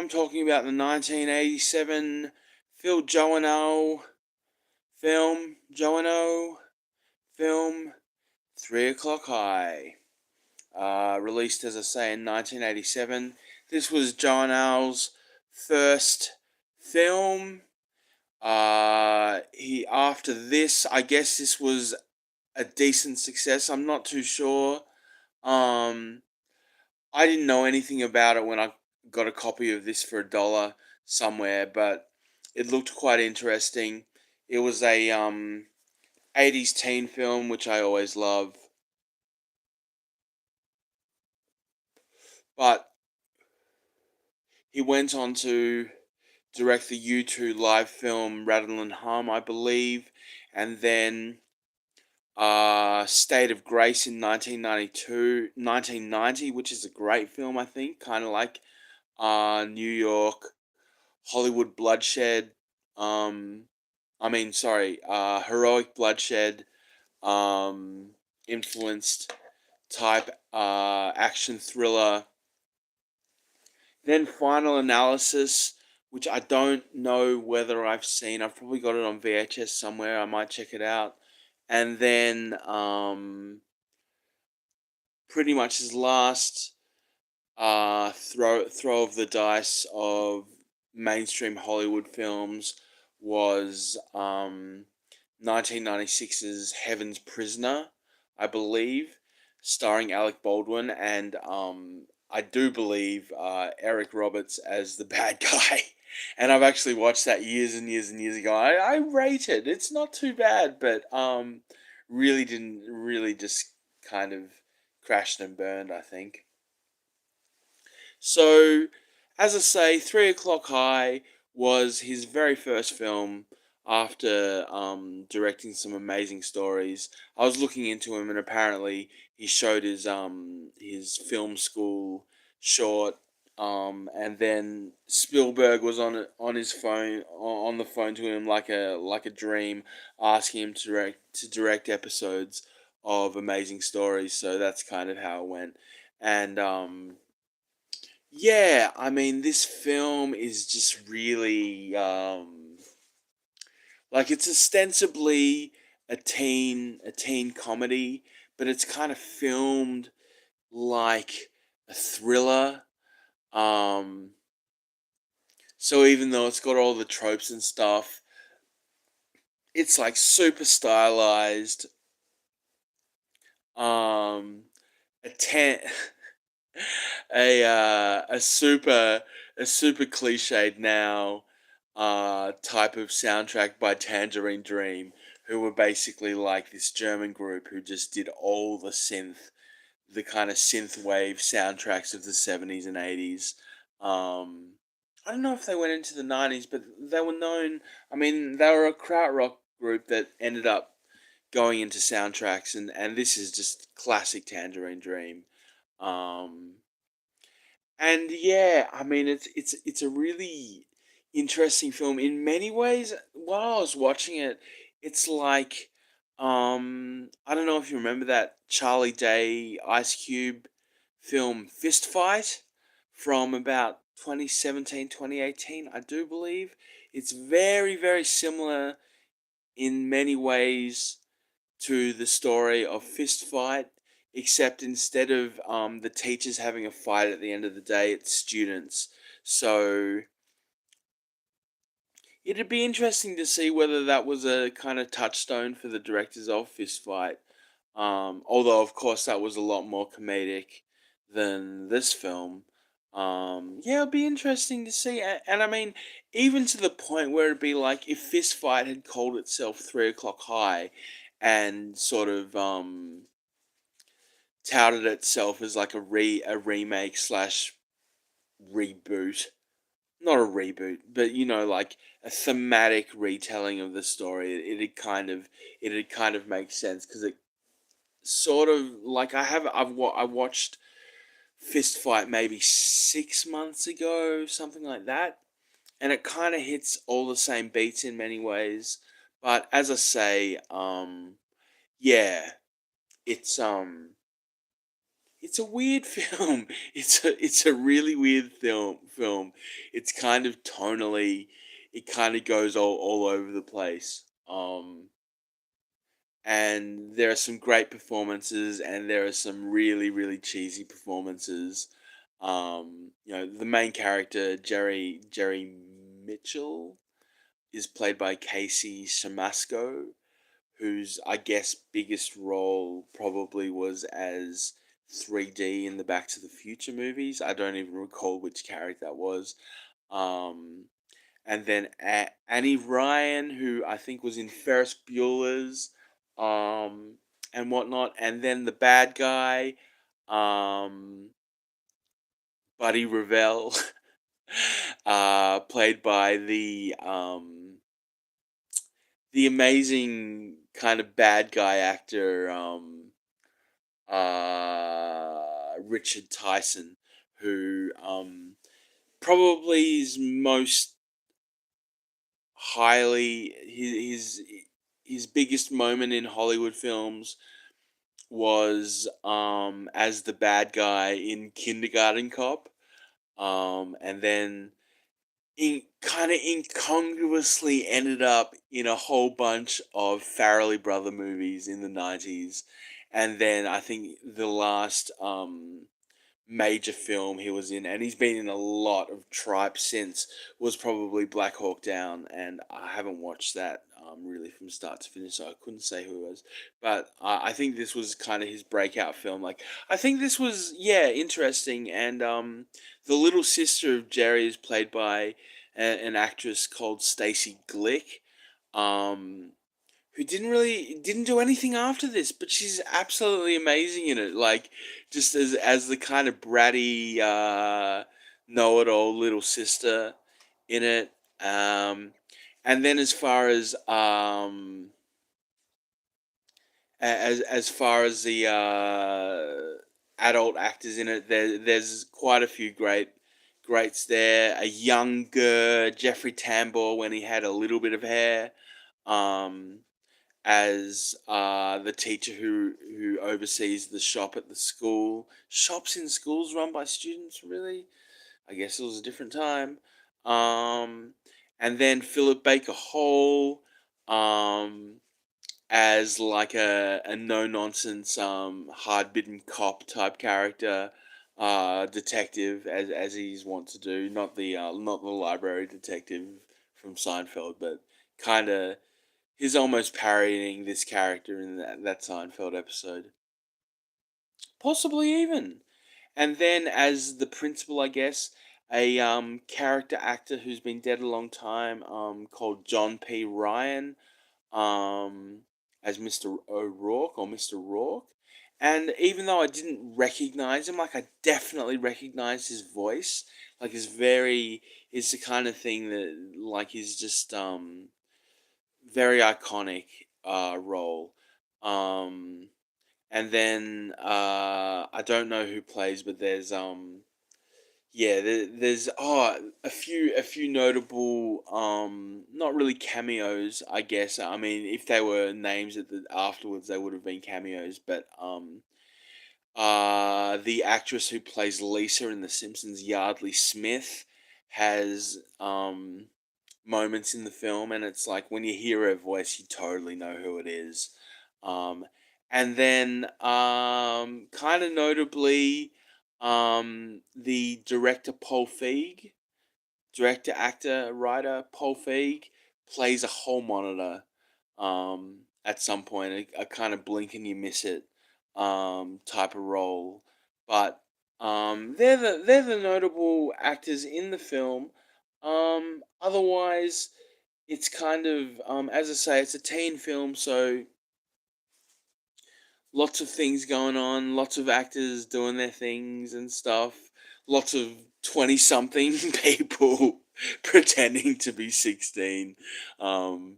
I'm talking about the 1987 Phil Joannou film 3 O'Clock High. Released, as I say, in 1987. This was Joannou's first film. After this, I guess this was a decent success. I'm not too sure. Um, I didn't know anything about it when I got a copy of this for $1 somewhere, but it looked quite interesting. It was a 80s teen film, which I always love. But he went on to direct the U2 live film Rattle and Hum, I believe, and then State of Grace in 1990, which is a great film, I think, kind of like New York, Hollywood bloodshed. Um, Heroic bloodshed um, influenced type action thriller. Then Final Analysis, which I don't know whether I've seen. I've probably got it on VHS somewhere. I might check it out. And then pretty much his last throw of the dice of mainstream Hollywood films was 1996's Heaven's Prisoner, I believe, starring Alec Baldwin and I do believe Eric Roberts as the bad guy. And I've actually watched that years and years and years ago. I rate it. It's not too bad, but really just kind of crashed and burned, I think. So, as I say, 3 O'Clock High was his very first film after directing some amazing stories. I was looking into him, and apparently he showed his film school short, and then Spielberg was on his phone on the phone to him like a dream, asking him to direct episodes of amazing stories. So that's kind of how it went, and yeah, I mean, this film is just really like it's ostensibly a teen comedy, but it's kind of filmed like a thriller. Um, so even though it's got all the tropes and stuff, it's like super stylized. Um, a ten, a super cliched now type of soundtrack by Tangerine Dream, who were basically like this German group who just did all the kind of synth wave soundtracks of the 70s and 80s. Um, I don't know if they went into the 90s, but they were known. I mean, they were a krautrock group that ended up going into soundtracks, and this is just classic Tangerine Dream. Um, and yeah, I mean it's a really interesting film in many ways. While I was watching it, it's like I don't know if you remember that Charlie Day Ice Cube film Fist Fight from about 2017, 2018, I do believe. It's very similar in many ways to the story of Fist Fight, except instead of the teachers having a fight at the end of the day, it's students. So it'd be interesting to see whether that was a kind of touchstone for the directors of Fist Fight. Although, of course, that was a lot more comedic than this film. Yeah, it'd be interesting to see. And I mean, even to the point where it'd be like if Fist Fight had called itself 3 O'Clock High and sort of touted itself as like a remake slash reboot. Not a reboot, but like a thematic retelling of the story. It'd kind of make sense because it sort of like I watched Fist Fight maybe 6 months ago, something like that, and it kind of hits all the same beats in many ways. But as I say, yeah, it's it's a weird film. It's a really weird film. It's kind of tonally, it kind of goes all over the place. And there are some great performances, and there are some really cheesy performances. The main character, Jerry Mitchell, is played by Casey Shamasco, whose, I guess, biggest role probably was as 3D in the Back to the Future movies. I don't even recall which character that was. Um, and then Annie Ryan, who I think was in Ferris Bueller's, and whatnot. And then the bad guy, um, Buddy Revell, played by the amazing kind of bad guy actor, Richard Tyson, who probably is most highly his biggest moment in Hollywood films was as the bad guy in Kindergarten Cop, and then kind of incongruously ended up in a whole bunch of Farrelly Brother movies in the 90s. And then I think the last major film he was in, and he's been in a lot of tripe since, was probably Black Hawk Down, and I haven't watched that really from start to finish, so I couldn't say who it was. But I think this was kind of his breakout film. Like, I think this was, yeah, interesting, and the little sister of Jerry is played by an actress called Stacey Glick. Um, who didn't do anything after this, but she's absolutely amazing in it. Like, just as the kind of bratty, know-it-all little sister in it. Um, and then as far as the adult actors in it, there's quite a few greats there. A younger Jeffrey Tambor when he had a little bit of hair. Um, as the teacher who oversees the shop at the school. Shops in schools run by students, really? I guess it was a different time. Um, and then Philip Baker Hall, um, as like a no nonsense, hard bitten cop type character, detective, as he's wont to do. Not the library detective from Seinfeld, but kind of he's almost parodying this character in that Seinfeld episode. Possibly even. And then as the principal, I guess, a character actor who's been dead a long time, called John P. Ryan, um, as Mr. O'Rourke or Mr. Rourke. And even though I didn't recognize him, like I definitely recognized his voice. Like it's the kind of thing that like is just very iconic role. Um, and then I don't know who plays, but there's a few notable not really cameos, I guess. I mean, if they were names afterwards, they would have been cameos. But the actress who plays Lisa in The Simpsons, Yardley Smith, has moments in the film, and it's like when you hear her voice, you totally know who it is. Um, and then, kind of notably, the director Paul Feig, director, actor, writer Paul Feig, plays a hall monitor at some point, a kind of blink and you miss it type of role. But they're the notable actors in the film. Otherwise, it's kind of as I say, it's a teen film, so lots of things going on, lots of actors doing their things and stuff, lots of 20 something people pretending to be 16. Um,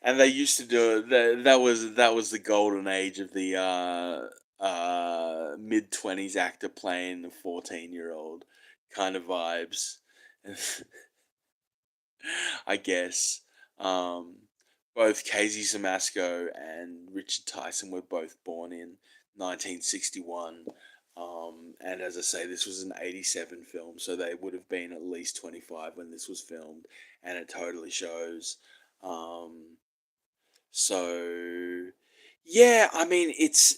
and they used to do it. That was the golden age of the mid-20s actor playing a 14-year-old kind of vibes. I guess. Um, Both Casey Zamasco and Richard Tyson were both born in 1961. And as I say, this was an 87 film, so they would have been at least 25 when this was filmed, and it totally shows. Um, so, yeah, I mean, it's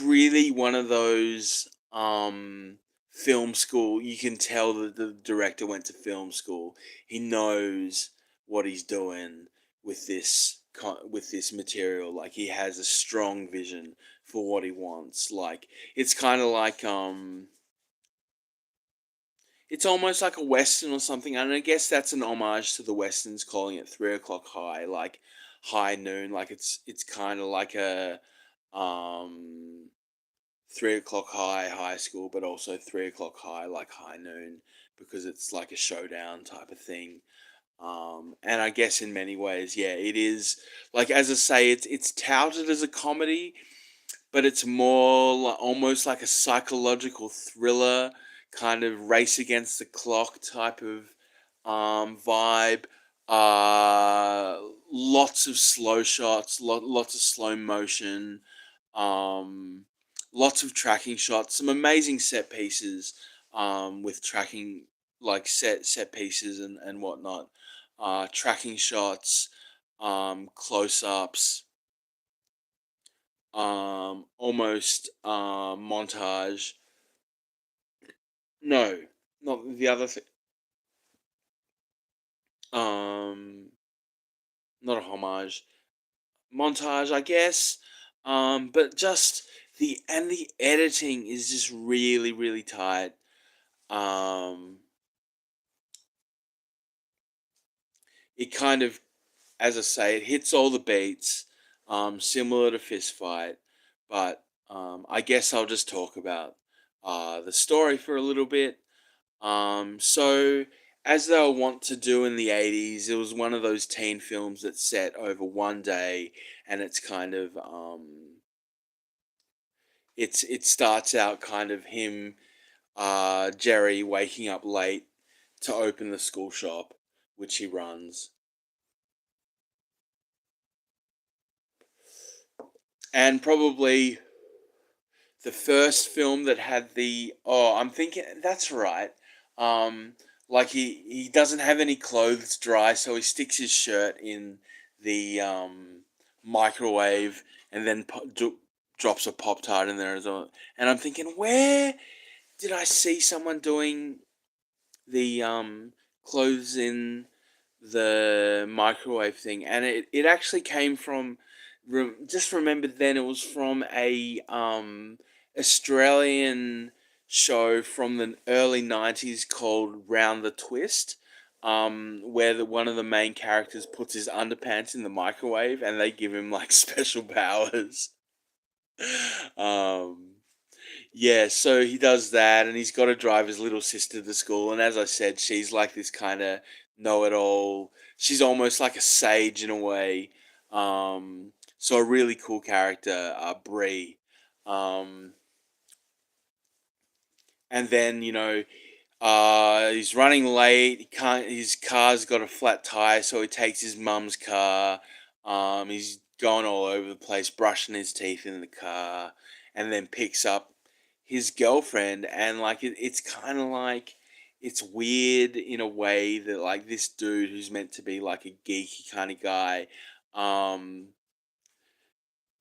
really one of those film school. You can tell that the director went to film school. He knows what he's doing with with this material. Like he has a strong vision for what he wants. Like it's kind of like it's almost like a western or something. And I guess that's an homage to the westerns, calling it 3 o'clock high, like high noon. Like it's kind of like a um 3 o'clock high school, but also 3 o'clock high, like high noon, because it's like a showdown type of thing. And I guess in many ways, yeah, it is like as I say, it's touted as a comedy, but it's more almost like a psychological thriller, kind of race against the clock type of vibe. Uh, Lots of slow shots, lots of slow motion, um, lots of tracking shots, some amazing set pieces with tracking like set pieces and whatnot, tracking shots, close ups, almost montage. No, not the other thing. Um, Not a homage, montage, I guess. But just the editing is just really tight. Um, it kind of, as I say, it hits all the beats, similar to Fist Fight. But I guess I'll just talk about the story for a little bit. So, as they were wont to do in the 80s, it was one of those teen films that's set over one day, and it's kind of it starts out kind of him, Jerry, waking up late to open the school shop, which he runs, and probably the first film that had the I'm thinking that's right. Um, like he doesn't have any clothes dry, so he sticks his shirt in the microwave and then drops a pop tart in there as well. And I'm thinking, where did I see someone doing the clothes in the microwave thing? And it actually came from just remembered then it was from a Australian show from the early 90s called Round the Twist, where one of the main characters puts his underpants in the microwave and they give him like special powers. um yeah, so he does that, and he's got to drive his little sister to school. And as I said, she's like this kind of know-it-all. She's almost like a sage in a way. So a really cool character, Bree. Um, and then he's running late. He can't. His car's got a flat tire, so he takes his mum's car. He's going all over the place, brushing his teeth in the car, and then picks up his girlfriend. And like it's kind of like it's weird in a way that like this dude who's meant to be like a geeky kind of guy, um,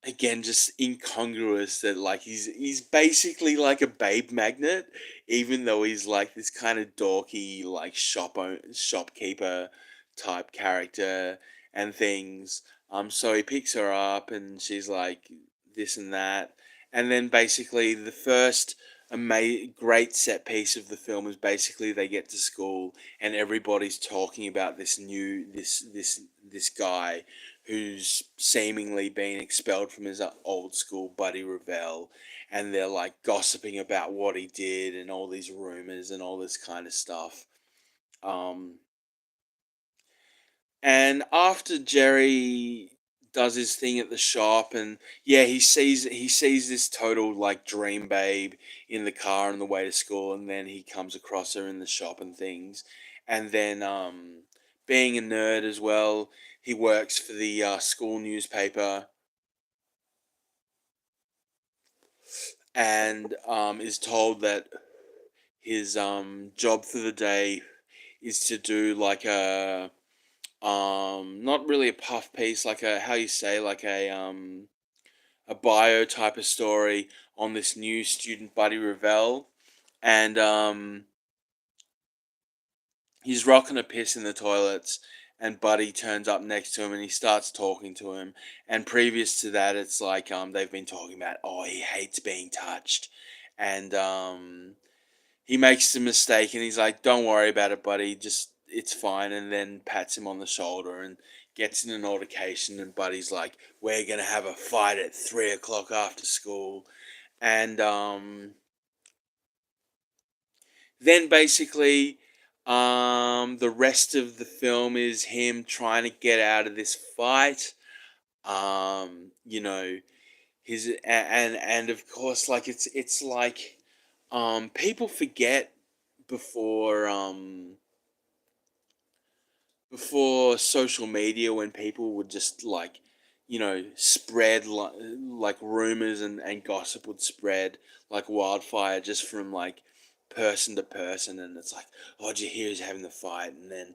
again just incongruous that like he's basically like a babe magnet, even though he's like this kind of dorky like shopkeeper type character and things. So he picks her up and she's like this and that, and then basically the first great set piece of the film is basically they get to school and everybody's talking about this guy who's seemingly been expelled from his old school buddy Ravel, and they're like gossiping about what he did and all these rumors and all this kind of stuff. Um, and after Jerry does his thing at the shop, and yeah, he sees this total like dream babe in the car on the way to school, and then he comes across her in the shop and things, and then being a nerd as well, he works for the school newspaper. and is told that his job for the day is to do like a not really a puff piece, like a, how you say, like a bio type of story on this new student, Buddy Revell, and he's rocking a piss in the toilets, and Buddy turns up next to him and he starts talking to him. And previous to that, it's like they've been talking about, oh, he hates being touched, and he makes the mistake and he's like, don't worry about it, buddy, just it's fine, and then pats him on the shoulder and gets in an altercation, and Buddy's like, we're gonna have a fight at 3 o'clock after school. And then basically, the rest of the film is him trying to get out of this fight. You know, and of course, like it's like people forget before before social media, when people would just like, spread like rumors, and gossip would spread like wildfire just from like person to person, and it's like, oh, did you hear he's having the fight? And then,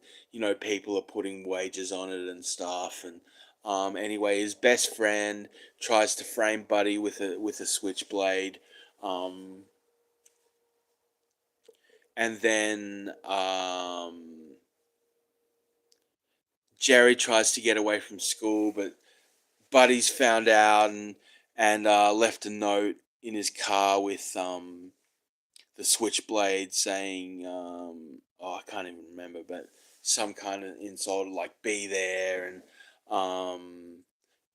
people are putting wagers on it and stuff. And anyway, his best friend tries to frame Buddy with a switchblade. um and then Jerry tries to get away from school, but Buddy's found out, and left a note in his car with the switchblade saying, oh, I can't even remember, but some kind of insult like "be there," and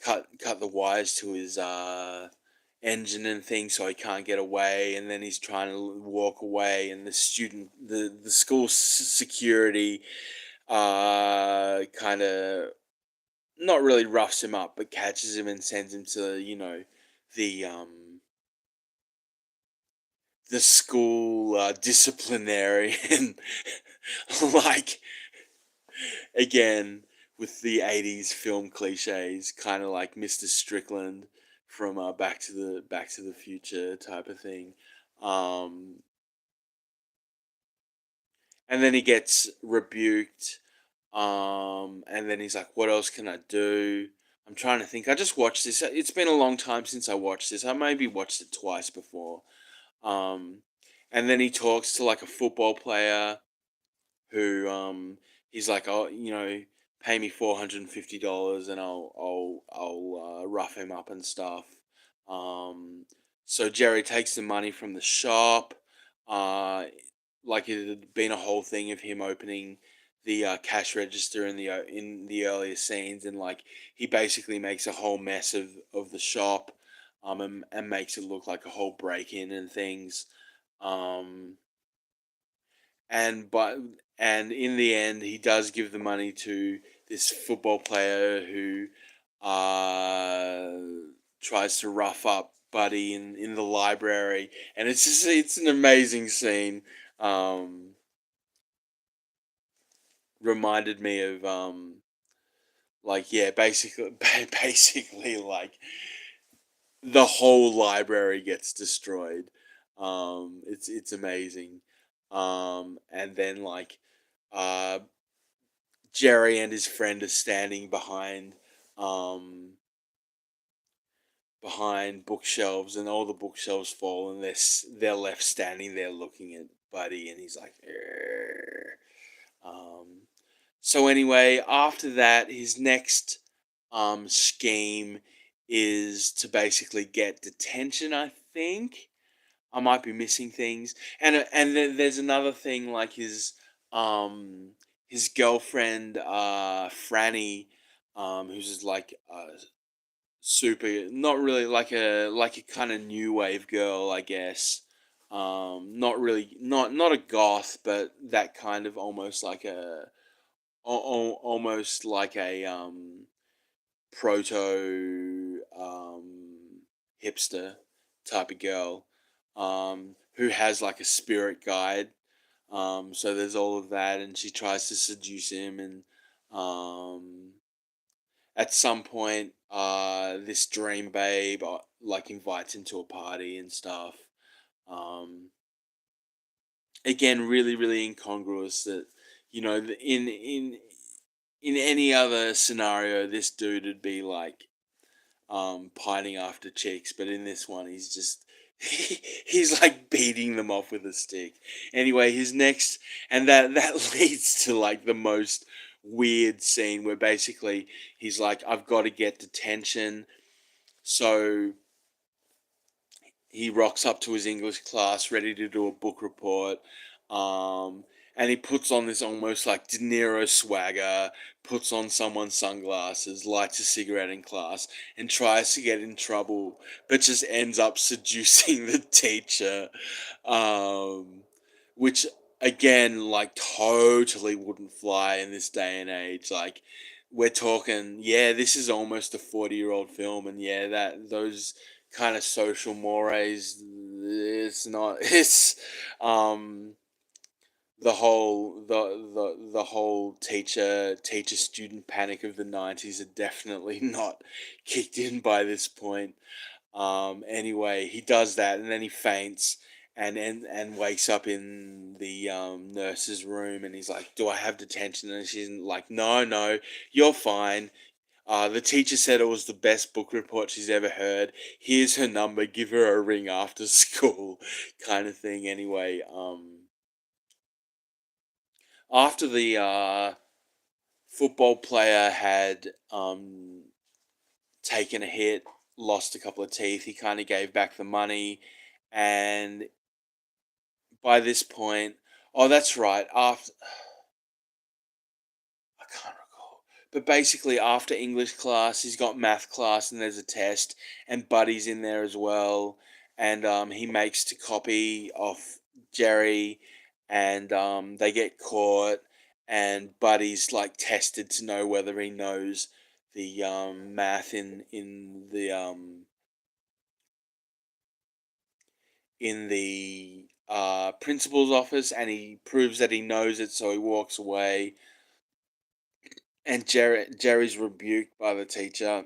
cut the wires to his engine and things so he can't get away. And then he's trying to walk away, and the school security kind of, not really roughs him up, but catches him and sends him to, the the school disciplinarian. Like, again, with the '80s film cliches, kind of like Mr. Strickland from Back to the Future type of thing. Um, and then he gets rebuked. And then he's like, "What else can I do?" I'm trying to think. I just watched this. It's been a long time since I watched this. I maybe watched it twice before. Um, and then he talks to like a football player who, he's like, "Oh, pay me $450 and I'll rough him up and stuff." Um, so Jerry takes the money from the shop. Uh, like it had been a whole thing of him opening the cash register in the earlier scenes, and like he basically makes a whole mess of the shop, and makes it look like a whole break in and things. Um, and but and in the end, he does give the money to this football player who uh tries to rough up Buddy in the library, and it's an amazing scene. um Reminded me of like, yeah, basically basically like the whole library gets destroyed. It's amazing. And then like uh Jerry and his friend are standing um behind bookshelves, and all the bookshelves fall, and they're left standing there looking at Buddy, and he's like, "Arr." um so anyway, after that, his next scheme is to basically get detention, I think. I might be missing things. And then there's another thing, like his girlfriend Franny, who's just like super, not really, like a kind of new wave girl, I guess. Not really, not a goth, but that kind of, almost like almost like a proto hipster type of girl, who has like a spirit guide. So there's all of that, and she tries to seduce him, um, at some point, this dream babe like invites him to a party and stuff. Um, Again, really, really incongruous that in any other scenario, this dude would be like pining after chicks, but in this one, he's just he's like beating them off with a stick. Anyway, his next, and that leads to like the most weird scene where basically he's like, I've got to get detention, so he rocks up to his English class ready to do a book report. Um, and he puts on this almost like De Niro swagger, puts on someone's sunglasses, lights a cigarette in class, and tries to get in trouble, but just ends up seducing the teacher. Um, which again, like, totally wouldn't fly in this day and age. Like, we're talking, yeah, this is almost a 40-year-old film, and yeah, that those kind of social mores, it's not, it's um the whole teacher student panic of the 90s are definitely not kicked in by this point. Anyway, he does that, and then he faints and wakes up in the nurse's room, and he's like, "Do I have detention?" And she's like, "No, no, you're fine. The teacher said it was the best book report she's ever heard. Here's her number. Give her a ring after school," kind of thing. Anyway, after the football player had taken a hit, lost a couple of teeth, he kind of gave back the money, and by this point, oh, that's right. After I can't recall. But basically, after English class, he's got math class, and there's a test, and Buddy's in there as well. And he makes to copy off Jerry, and they get caught, and Buddy's like tested to know whether he knows the math in the principal's office, and he proves that he knows it, so he walks away. And Jerry's rebuked by the teacher.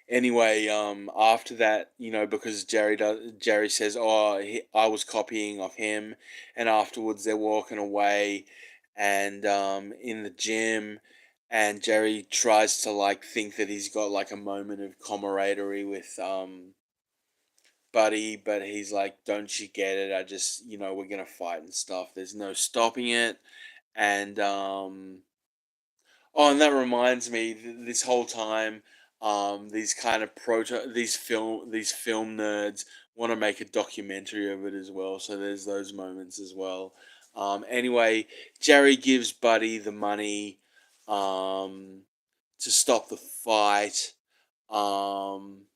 Anyway, after that, because Jerry says, "Oh, I was copying off him," and afterwards they're walking away, and in the gym, and Jerry tries to like think that he's got like a moment of camaraderie with Buddy, but he's like, "Don't you get it? I just, we're gonna fight and stuff. There's no stopping it," and oh, and that reminds me, this whole time, these kind of these film nerds want to make a documentary of it as well. So there's those moments as well. Anyway, Jerry gives Buddy the money um, to stop the fight, um,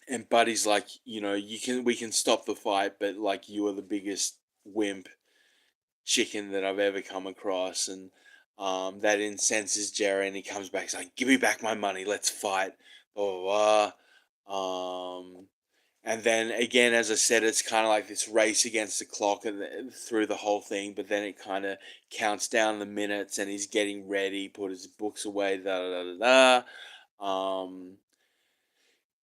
and Buddy's like, we can stop the fight, but like you are the biggest wimp chicken that I've ever come across, and that incenses Jerry, and he comes back. He's like, "Give me back my money. Let's fight." Blah blah blah. And then again, as I said, it's kind of like this race against the clock, and through the whole thing. But then it kind of counts down the minutes, and he's getting ready, put his books away. Da da da da. Da.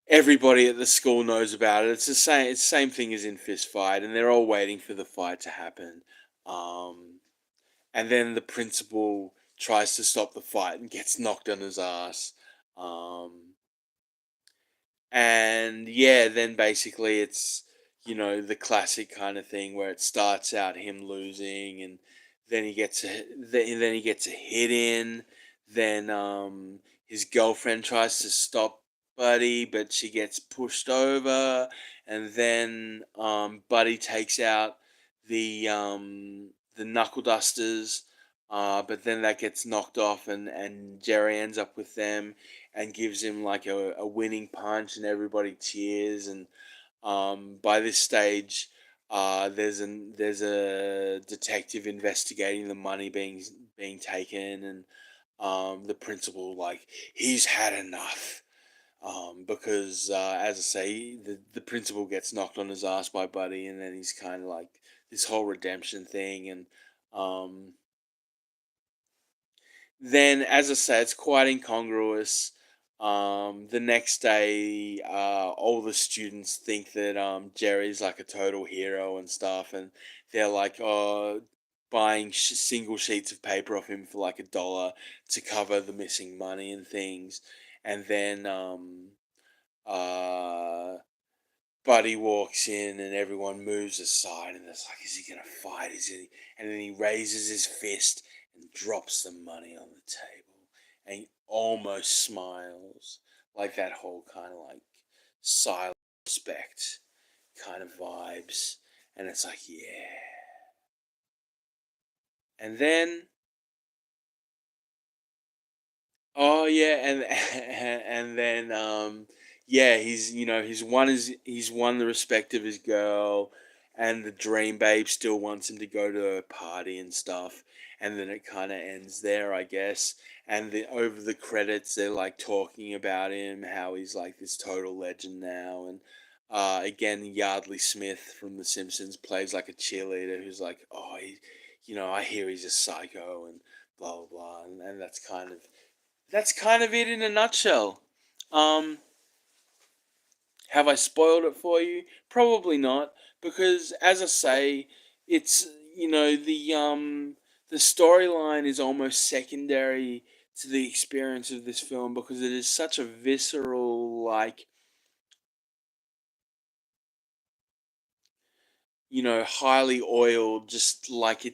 Everybody at the school knows about it. It's the same. It's the same thing as in Fist Fight, and they're all waiting for the fight to happen. Um, and then the principal tries to stop the fight and gets knocked on his ass. Um, and yeah, then basically it's the classic kind of thing where it starts out him losing, and then he gets a hit in. Then his girlfriend tries to stop Buddy, but she gets pushed over, and then Buddy takes out the knuckle dusters. But then that gets knocked off, and Jerry ends up with them and gives him like a winning punch, and everybody cheers. And by this stage, there's a detective investigating the money being taken, and the principal, like, he's had enough. Because as I say, the principal gets knocked on his ass by Buddy, and then he's kind of like this whole redemption thing, and um, then, as I say, it's quite incongruous. The next day, all the students think that Jerry's like a total hero and stuff, and they're like, buying single sheets of paper off him for like $1 to cover the missing money and things. And then uh, Buddy walks in and everyone moves aside and it's like, is he gonna fight? Is he? And then he raises his fist and drops the money on the table and he almost smiles, like that whole kind of like silent respect kind of vibes. And it's like, yeah. And then oh yeah, and and then yeah, he's won the respect of his girl, and the dream babe still wants him to go to her party and stuff, and then it kind of ends there, I guess. And over the credits, they're like talking about him, how he's like this total legend now, and again, Yardley Smith from The Simpsons plays like a cheerleader who's like, oh, I hear he's a psycho and blah blah blah, and that's kind of it in a nutshell. Um, have I spoiled it for you? Probably not, because as I say, it's the storyline is almost secondary to the experience of this film because it is such a visceral, like, highly oiled, just like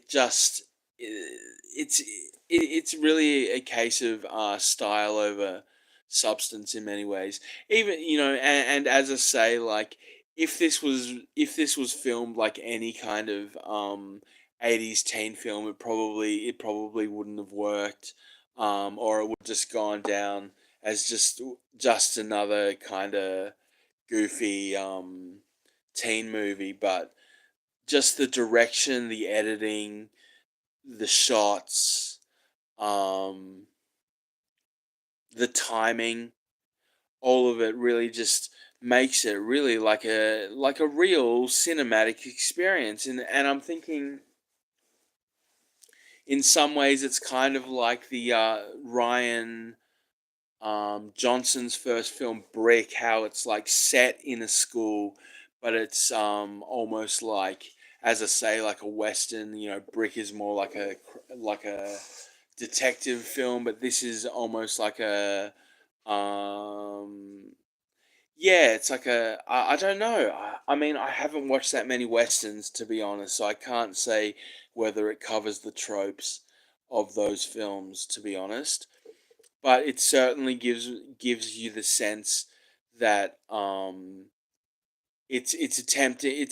it's really a case of style over substance in many ways. Even and as I say, like if this was filmed like any kind of 80s teen film, it probably wouldn't have worked, or it would just gone down as just another kind of goofy teen movie, but just the direction, the editing, the shots, um, the timing, all of it really just makes it really like a real cinematic experience. And I'm thinking in some ways it's kind of like the Ryan Johnson's first film, Brick, how it's like set in a school, but it's almost like, as I say, like a western. Brick is more like a detective film, but this is almost like a yeah, it's like I don't know. I mean, I haven't watched that many westerns to be honest, so I can't say whether it covers the tropes of those films, to be honest, but it certainly gives you the sense that it's attempting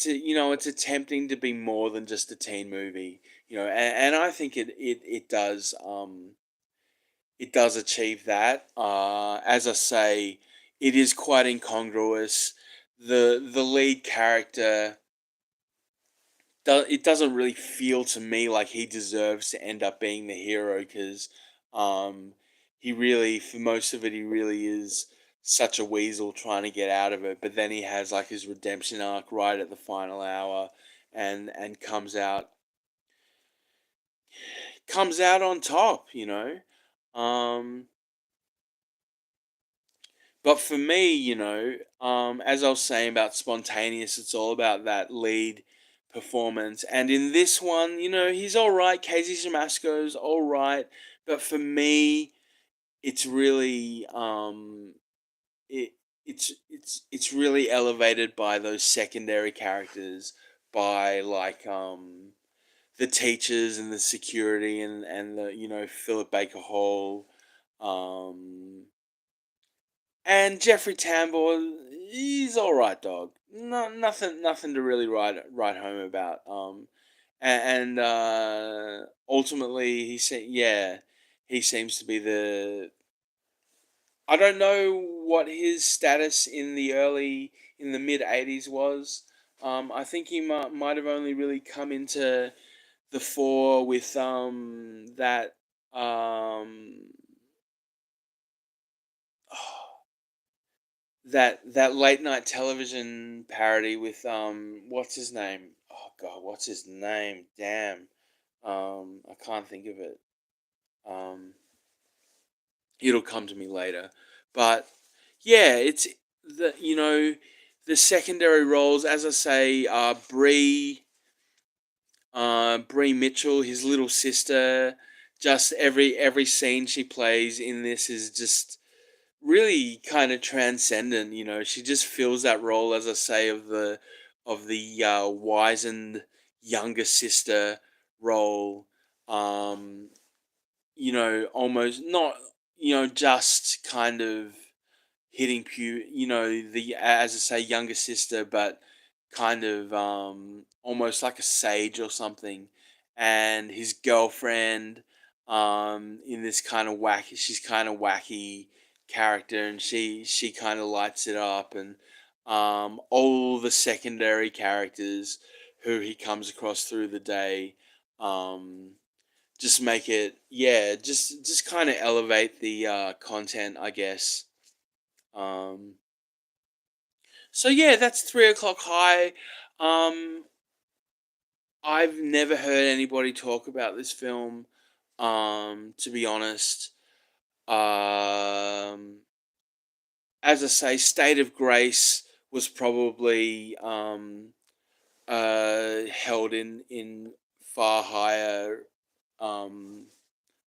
to be more than just a teen movie, and I think it does achieve that. As I say, it is quite incongruous. The lead character, it doesn't really feel to me like he deserves to end up being the hero because um, he really, for most of it, he really is such a weasel trying to get out of it. But then he has like his redemption arc right at the final hour, and comes out on top. Um, but for me, as I was saying about spontaneous, it's all about that lead performance. And in this one, he's all right. Casey Siemasko's all right. But for me, it's really it it's really elevated by those secondary characters, by like the teachers and the security and the Philip Baker Hall. Um, and Jeffrey Tambor, he's all right, dog. No, nothing to really write home about. And ultimately, he seems to be the. I don't know what his status in the mid 80s was. I think he might have only really come into the fore with that um that late night television parody with what's his name? Oh God, what's his name? Damn. I can't think of it. Um It'll come to me later. But yeah, it's the secondary roles, as I say, Bree Mitchell, his little sister. Just every scene she plays in this is just really kind of transcendent. She just fills that role, as I say, of the wizened younger sister role. Um, almost not, just kind of hitting the, as I say, younger sister, but kind of almost like a sage or something. And his girlfriend, in this kind of wacky, she's kind of wacky character, and she kind of lights it up. And all the secondary characters who he comes across through the day, um, just make it, yeah, just kind of elevate the content, I guess. um so yeah, that's 3 o'clock high. I've never heard anybody talk about this film, to be honest. As I say, State of Grace was probably held in far higher um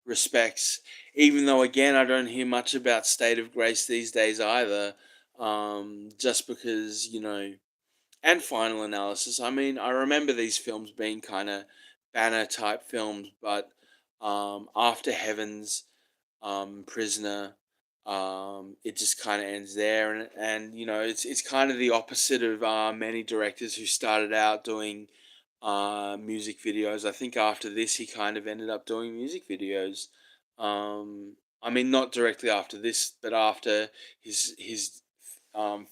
respects, even though again I don't hear much about State of Grace these days either. Just because, and Final Analysis. I mean, I remember these films being kind of banner type films, but after Heaven's, Prisoner, it just kind of ends there, and it's kind of the opposite of many directors who started out doing music videos. I think after this, he kind of ended up doing music videos. I mean, not directly after this, but after his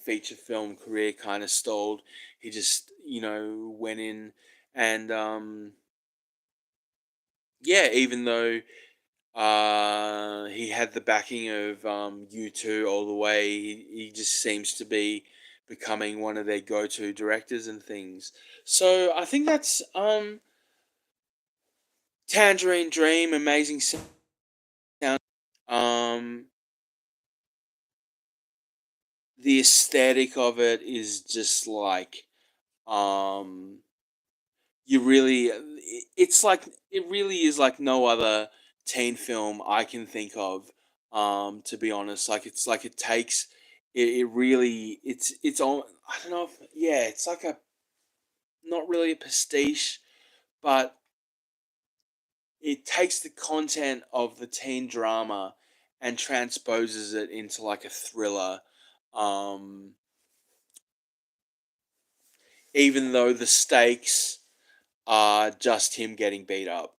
feature film career kind of stalled, he just went in and yeah, even though he had the backing of U2 all the way, he just seems to be becoming one of their go-to directors and things. So I think that's Tangerine Dream, amazing sound. Um, the aesthetic of it is just like, um, you really, it's like, it really is like no other teen film I can think of. To be honest, like it's like it takes, it really, it's all, I don't know if, yeah, it's like a, not really a pastiche, but it takes the content of the teen drama and transposes it into like a thriller. Um, Even though the stakes are just him getting beat up,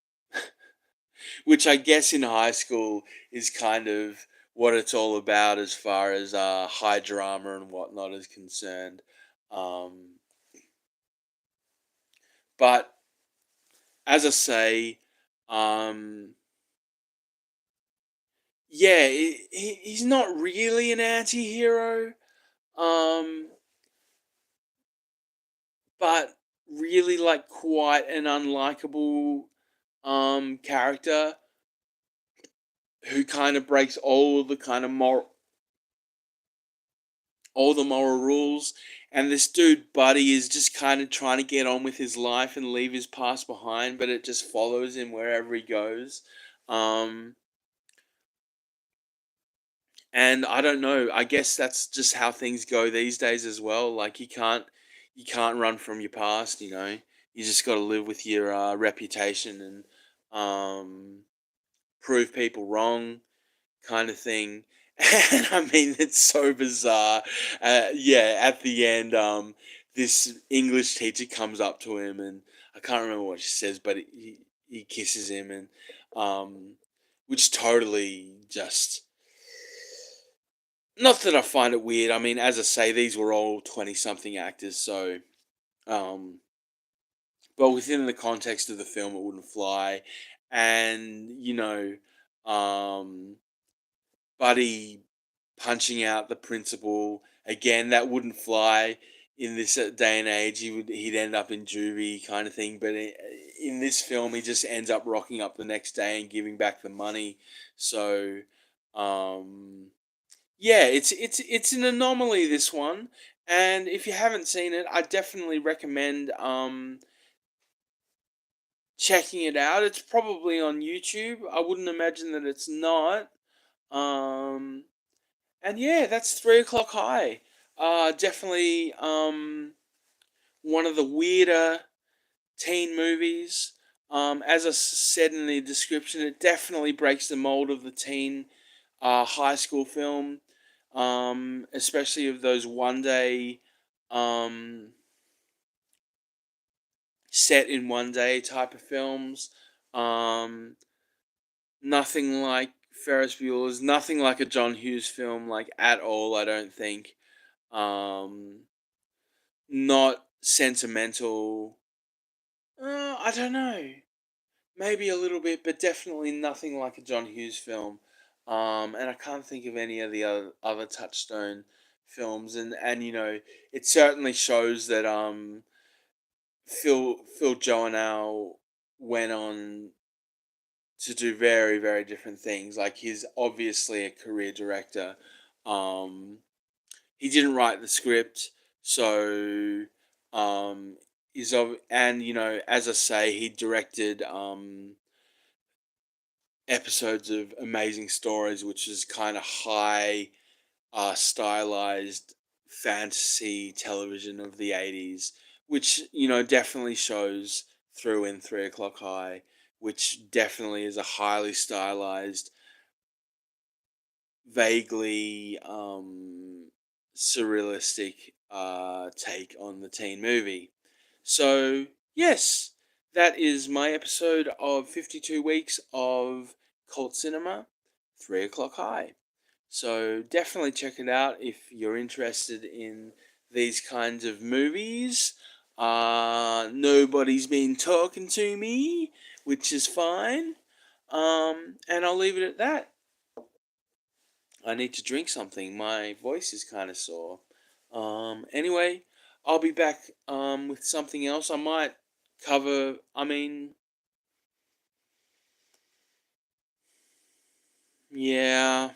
which I guess in high school is kind of what it's all about as far as high drama and whatnot is concerned. Um, but as I say, um, yeah, he's not really an anti-hero. Um, but really like quite an unlikable character who kind of breaks all the moral rules. And this dude Buddy is just kind of trying to get on with his life and leave his past behind, but it just follows him wherever he goes. um and I don't know, I guess that's just how things go these days as well. Like you can't run from your past, you just got to live with your reputation and um prove people wrong, kind of thing. And I mean, it's so bizarre. Yeah, at the end, this English teacher comes up to him, and I can't remember what she says, but he kisses him, and um, which totally just, not that I find it weird. I mean, as I say, these were all 20 something actors, so um, but within the context of the film, it wouldn't fly. And um, Buddy punching out the principal again, that wouldn't fly in this day and age. He'd end up in juvie kind of thing. But in this film, he just ends up rocking up the next day and giving back the money. So Um, yeah, it's an anomaly, this one, and if you haven't seen it, I definitely recommend checking it out. It's probably on YouTube. I wouldn't imagine that it's not. Um, and yeah, that's 3 o'clock high. Definitely one of the weirder teen movies. As I said in the description, it definitely breaks the mold of the teen high school film, especially of those one day, um, set in one day type of films. Um, Nothing like Ferris Bueller's, nothing like a John Hughes film, like at all, I don't think. Um, Not sentimental. I don't know. Maybe a little bit, but definitely nothing like a John Hughes film. And I can't think of any of the other Touchstone films. And it certainly shows that Phil Joannou went on to do very, very different things. Like, he's obviously a career director. Um, he didn't write the script, so and as I say, he directed episodes of Amazing Stories, which is kind of high, stylized fantasy television of the 80s, which, definitely shows through in 3 o'clock high, which definitely is a highly stylized, vaguely surrealistic take on the teen movie. So, yes, that is my episode of 52 Weeks of Cult Cinema, 3 o'clock high. So, definitely check it out if you're interested in these kinds of movies. Nobody's been talking to me, which is fine. And I'll leave it at that. I need to drink something. My voice is kind of sore. Anyway, I'll be back with something else. I might cover. I mean, yeah.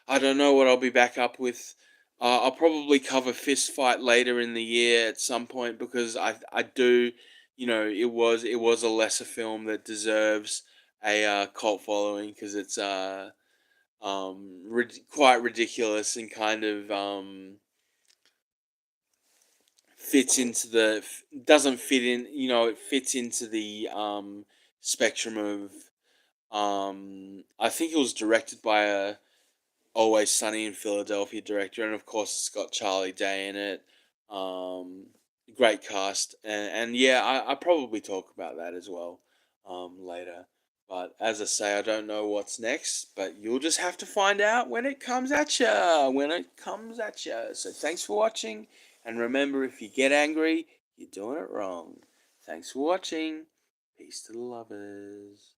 I don't know what I'll be back up with. I'll probably cover Fist Fight later in the year at some point, because I do. It was a lesser film that deserves a cult following, because it's quite ridiculous and kind of fits into the doesn't fit in, it fits into the spectrum of, I think it was directed by a Always Sunny in Philadelphia director, and of course it's got Charlie Day in it. um Great cast, and yeah, I probably talk about that as well later. But as I say, I don't know what's next, but you'll just have to find out when it comes at ya, so thanks for watching, and remember, if you get angry, you're doing it wrong. Thanks for watching. Peace to the lovers.